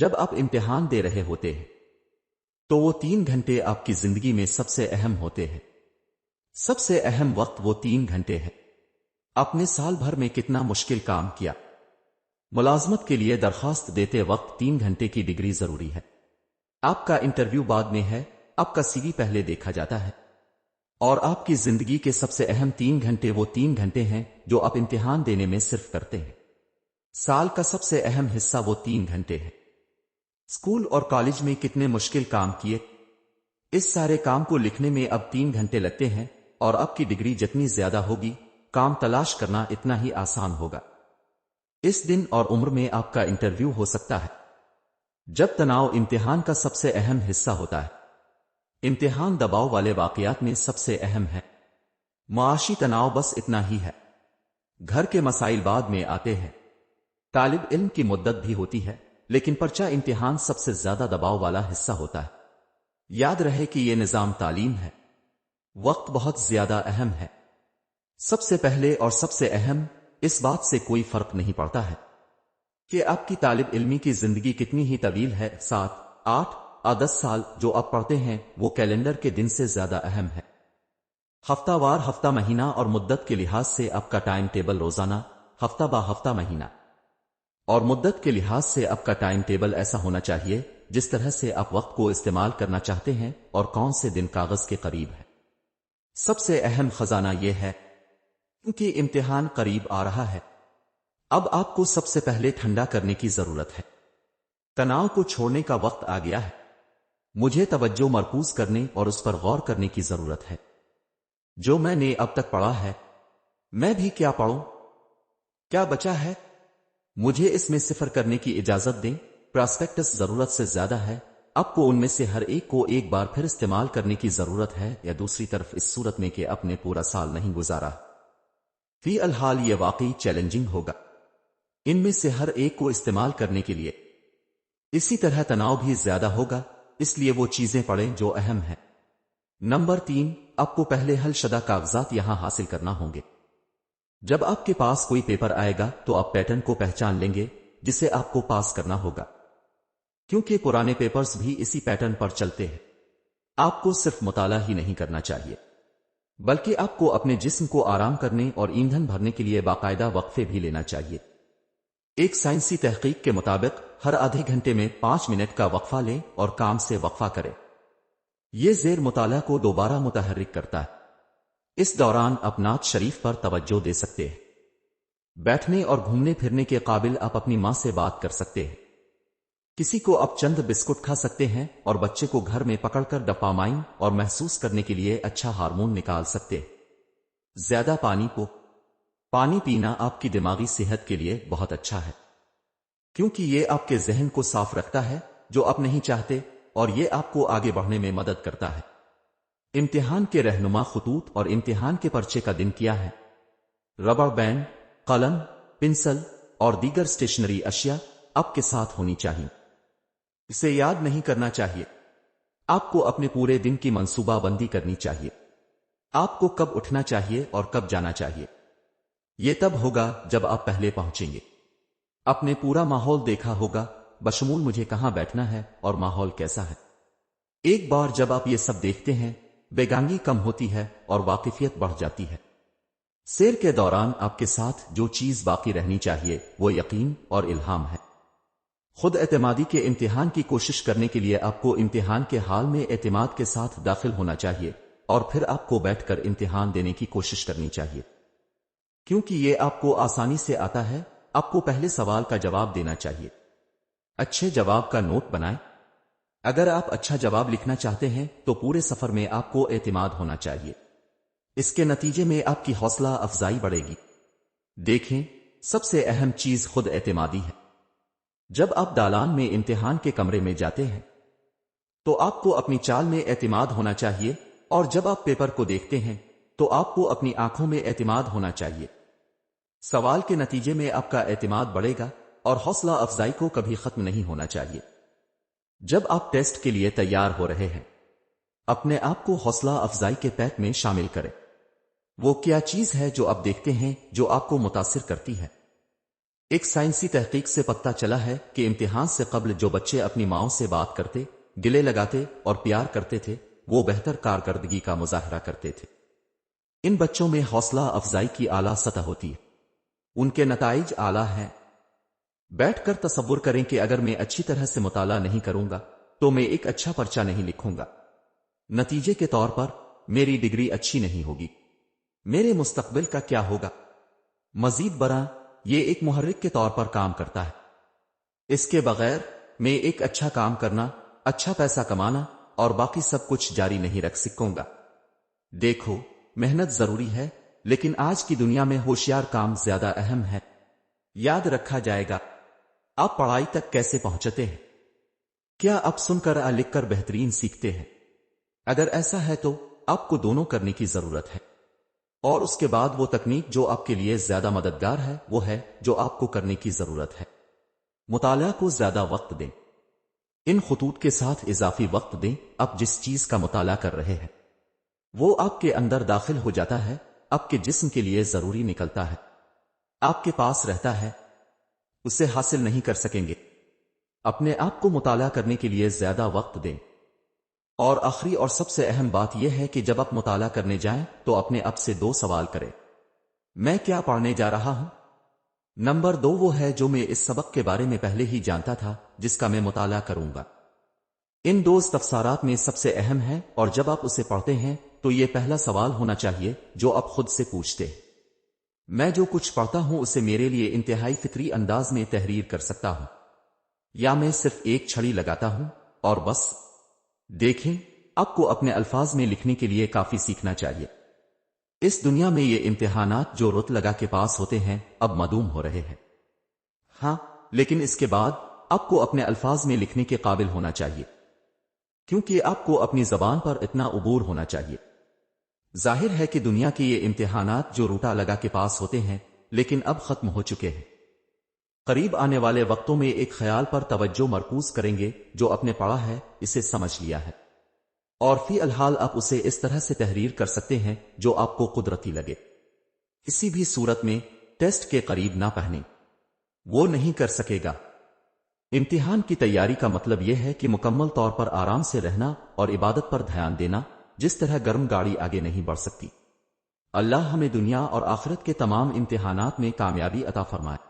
جب آپ امتحان دے رہے ہوتے ہیں تو وہ 3 گھنٹے آپ کی زندگی میں سب سے اہم ہوتے ہیں۔ سب سے اہم وقت وہ 3 گھنٹے ہے۔ آپ نے سال بھر میں کتنا مشکل کام کیا؟ ملازمت کے لیے درخواست دیتے وقت 3 گھنٹے کی ڈگری ضروری ہے۔ آپ کا انٹرویو بعد میں ہے، آپ کا سی وی پہلے دیکھا جاتا ہے، اور آپ کی زندگی کے سب سے اہم 3 گھنٹے وہ 3 گھنٹے ہیں جو آپ امتحان دینے میں صرف کرتے ہیں۔ سال کا سب سے اہم حصہ وہ 3 گھنٹے ہے۔ اسکول اور کالج میں کتنے مشکل کام کیے؟ اس سارے کام کو لکھنے میں اب 3 گھنٹے لگتے ہیں، اور آپ کی ڈگری جتنی زیادہ ہوگی، کام تلاش کرنا اتنا ہی آسان ہوگا۔ اس دن اور عمر میں آپ کا انٹرویو ہو سکتا ہے جب تناؤ امتحان کا سب سے اہم حصہ ہوتا ہے۔ امتحان دباؤ والے واقعات میں سب سے اہم ہے۔ معاشی تناؤ بس اتنا ہی ہے۔ گھر کے مسائل بعد میں آتے ہیں۔ طالب علم کی مدت بھی ہوتی ہے، لیکن پرچہ امتحان سب سے زیادہ دباؤ والا حصہ ہوتا ہے۔ یاد رہے کہ یہ نظام تعلیم ہے۔ وقت بہت زیادہ اہم ہے۔ سب سے پہلے اور سب سے اہم، اس بات سے کوئی فرق نہیں پڑتا ہے کہ آپ کی طالب علمی کی زندگی کتنی ہی طویل ہے، 7، 8 یا 10 سال جو آپ پڑھتے ہیں وہ کیلنڈر کے دن سے زیادہ اہم ہے۔ ہفتہ وار، ہفتہ، مہینہ اور مدت کے لحاظ سے آپ کا ٹائم ٹیبل روزانہ، ہفتہ با ہفتہ، مہینہ اور مدت کے لحاظ سے آپ کا ٹائم ٹیبل ایسا ہونا چاہیے جس طرح سے آپ وقت کو استعمال کرنا چاہتے ہیں اور کون سے دن کاغذ کے قریب ہے۔ سب سے اہم خزانہ یہ ہے کہ امتحان قریب آ رہا ہے۔ اب آپ کو سب سے پہلے ٹھنڈا کرنے کی ضرورت ہے۔ تناؤ کو چھوڑنے کا وقت آ گیا ہے۔ مجھے توجہ مرکوز کرنے اور اس پر غور کرنے کی ضرورت ہے۔ جو میں نے اب تک پڑھا ہے، میں بھی کیا پڑھوں؟ کیا بچا ہے؟ مجھے اس میں صفر کرنے کی اجازت دیں۔ پراسپیکٹس ضرورت سے زیادہ ہے۔ آپ کو ان میں سے ہر ایک کو ایک بار پھر استعمال کرنے کی ضرورت ہے، یا دوسری طرف اس صورت میں کہ اپنے پورا سال نہیں گزارا۔ فی الحال یہ واقعی چیلنجنگ ہوگا ان میں سے ہر ایک کو استعمال کرنے کے لیے۔ اسی طرح تناؤ بھی زیادہ ہوگا، اس لیے وہ چیزیں پڑھیں جو اہم ہیں۔ نمبر 3، آپ کو پہلے حل شدہ کاغذات یہاں حاصل کرنا ہوں گے۔ جب آپ کے پاس کوئی پیپر آئے گا تو آپ پیٹرن کو پہچان لیں گے جسے آپ کو پاس کرنا ہوگا، کیونکہ پرانے پیپرز بھی اسی پیٹرن پر چلتے ہیں۔ آپ کو صرف مطالعہ ہی نہیں کرنا چاہیے، بلکہ آپ کو اپنے جسم کو آرام کرنے اور ایندھن بھرنے کے لیے باقاعدہ وقفے بھی لینا چاہیے۔ ایک سائنسی تحقیق کے مطابق ہر آدھے گھنٹے میں 5 منٹ کا وقفہ لیں اور کام سے وقفہ کریں۔ یہ زیر مطالعہ کو دوبارہ متحرک کرتا ہے۔ اس دوران آپ نعت شریف پر توجہ دے سکتے ہیں۔ بیٹھنے اور گھومنے پھرنے کے قابل آپ اپنی ماں سے بات کر سکتے ہیں۔ کسی کو آپ چند بسکٹ کھا سکتے ہیں، اور بچے کو گھر میں پکڑ کر ڈوپامائن اور محسوس کرنے کے لیے اچھا ہارمون نکال سکتے ہیں۔ زیادہ پانی پینا آپ کی دماغی صحت کے لیے بہت اچھا ہے، کیونکہ یہ آپ کے ذہن کو صاف رکھتا ہے جو آپ نہیں چاہتے، اور یہ آپ کو آگے بڑھنے میں مدد کرتا ہے۔ امتحان کے رہنما خطوط اور امتحان کے پرچے کا دن کیا ہے؟ ربڑ بینڈ، قلم، پنسل اور دیگر اسٹیشنری اشیاء آپ کے ساتھ ہونی چاہیے۔ اسے یاد نہیں کرنا چاہیے۔ آپ کو اپنے پورے دن کی منصوبہ بندی کرنی چاہیے۔ آپ کو کب اٹھنا چاہیے اور کب جانا چاہیے۔ یہ تب ہوگا جب آپ پہلے پہنچیں گے۔ اپنے پورا ماحول دیکھا ہوگا، بشمول مجھے کہاں بیٹھنا ہے اور ماحول کیسا ہے۔ ایک بار جب آپ یہ سب دیکھتے ہیں، بیگانگی کم ہوتی ہے اور واقفیت بڑھ جاتی ہے۔ سیر کے دوران آپ کے ساتھ جو چیز باقی رہنی چاہیے وہ یقین اور الہام ہے۔ خود اعتمادی کے امتحان کی کوشش کرنے کے لیے آپ کو امتحان کے حال میں اعتماد کے ساتھ داخل ہونا چاہیے، اور پھر آپ کو بیٹھ کر امتحان دینے کی کوشش کرنی چاہیے، کیونکہ یہ آپ کو آسانی سے آتا ہے۔ آپ کو پہلے سوال کا جواب دینا چاہیے۔ اچھے جواب کا نوٹ بنائیں۔ اگر آپ اچھا جواب لکھنا چاہتے ہیں تو پورے سفر میں آپ کو اعتماد ہونا چاہیے۔ اس کے نتیجے میں آپ کی حوصلہ افزائی بڑھے گی۔ دیکھیں، سب سے اہم چیز خود اعتمادی ہے۔ جب آپ دالان میں امتحان کے کمرے میں جاتے ہیں تو آپ کو اپنی چال میں اعتماد ہونا چاہیے، اور جب آپ پیپر کو دیکھتے ہیں تو آپ کو اپنی آنکھوں میں اعتماد ہونا چاہیے۔ سوال کے نتیجے میں آپ کا اعتماد بڑھے گا، اور حوصلہ افزائی کو کبھی ختم نہیں ہونا چاہیے۔ جب آپ ٹیسٹ کے لیے تیار ہو رہے ہیں، اپنے آپ کو حوصلہ افزائی کے پیک میں شامل کریں۔ وہ کیا چیز ہے جو آپ دیکھتے ہیں جو آپ کو متاثر کرتی ہے؟ ایک سائنسی تحقیق سے پتہ چلا ہے کہ امتحان سے قبل جو بچے اپنی ماؤں سے بات کرتے، گلے لگاتے اور پیار کرتے تھے، وہ بہتر کارکردگی کا مظاہرہ کرتے تھے۔ ان بچوں میں حوصلہ افزائی کی اعلیٰ سطح ہوتی ہے، ان کے نتائج اعلیٰ ہیں۔ بیٹھ کر تصور کریں کہ اگر میں اچھی طرح سے مطالعہ نہیں کروں گا تو میں ایک اچھا پرچہ نہیں لکھوں گا۔ نتیجے کے طور پر میری ڈگری اچھی نہیں ہوگی۔ میرے مستقبل کا کیا ہوگا؟ مزید برآں، یہ ایک محرک کے طور پر کام کرتا ہے۔ اس کے بغیر میں ایک اچھا کام کرنا، اچھا پیسہ کمانا اور باقی سب کچھ جاری نہیں رکھ سکوں گا۔ دیکھو، محنت ضروری ہے، لیکن آج کی دنیا میں ہوشیار کام زیادہ اہم ہے۔ یاد رکھا جائے گا۔ آپ پڑھائی تک کیسے پہنچتے ہیں؟ کیا آپ سن کر یا لکھ کر بہترین سیکھتے ہیں؟ اگر ایسا ہے تو آپ کو دونوں کرنے کی ضرورت ہے، اور اس کے بعد وہ تکنیک جو آپ کے لیے زیادہ مددگار ہے وہ ہے جو آپ کو کرنے کی ضرورت ہے۔ مطالعہ کو زیادہ وقت دیں۔ ان خطوط کے ساتھ اضافی وقت دیں۔ آپ جس چیز کا مطالعہ کر رہے ہیں وہ آپ کے اندر داخل ہو جاتا ہے، آپ کے جسم کے لیے ضروری نکلتا ہے، آپ کے پاس رہتا ہے، اسے حاصل نہیں کر سکیں گے۔ اپنے آپ کو مطالعہ کرنے کے لیے زیادہ وقت دیں۔ اور آخری اور سب سے اہم بات یہ ہے کہ جب آپ مطالعہ کرنے جائیں تو اپنے آپ سے 2 سوال کریں۔ میں کیا پڑھنے جا رہا ہوں؟ نمبر 2 وہ ہے جو میں اس سبق کے بارے میں پہلے ہی جانتا تھا جس کا میں مطالعہ کروں گا۔ ان 2 استفسارات میں سب سے اہم ہے، اور جب آپ اسے پڑھتے ہیں تو یہ پہلا سوال ہونا چاہیے جو آپ خود سے پوچھتے ہیں۔ میں جو کچھ پڑھتا ہوں اسے میرے لیے انتہائی فطری انداز میں تحریر کر سکتا ہوں، یا میں صرف ایک چھڑی لگاتا ہوں اور بس؟ دیکھیں، آپ کو اپنے الفاظ میں لکھنے کے لیے کافی سیکھنا چاہیے۔ اس دنیا میں یہ امتحانات جو رت لگا کے پاس ہوتے ہیں اب معدوم ہو رہے ہیں۔ ہاں، لیکن اس کے بعد آپ کو اپنے الفاظ میں لکھنے کے قابل ہونا چاہیے، کیونکہ آپ کو اپنی زبان پر اتنا عبور ہونا چاہیے۔ ظاہر ہے کہ دنیا کے یہ امتحانات جو روٹا لگا کے پاس ہوتے ہیں لیکن اب ختم ہو چکے ہیں۔ قریب آنے والے وقتوں میں ایک خیال پر توجہ مرکوز کریں گے جو آپ نے پڑھا ہے، اسے سمجھ لیا ہے، اور فی الحال آپ اسے اس طرح سے تحریر کر سکتے ہیں جو آپ کو قدرتی لگے۔ کسی بھی صورت میں ٹیسٹ کے قریب نہ پہنیں، وہ نہیں کر سکے گا۔ امتحان کی تیاری کا مطلب یہ ہے کہ مکمل طور پر آرام سے رہنا اور عبادت پر دھیان دینا، جس طرح گرم گاڑی آگے نہیں بڑھ سکتی۔ اللہ ہمیں دنیا اور آخرت کے تمام امتحانات میں کامیابی عطا فرمائے۔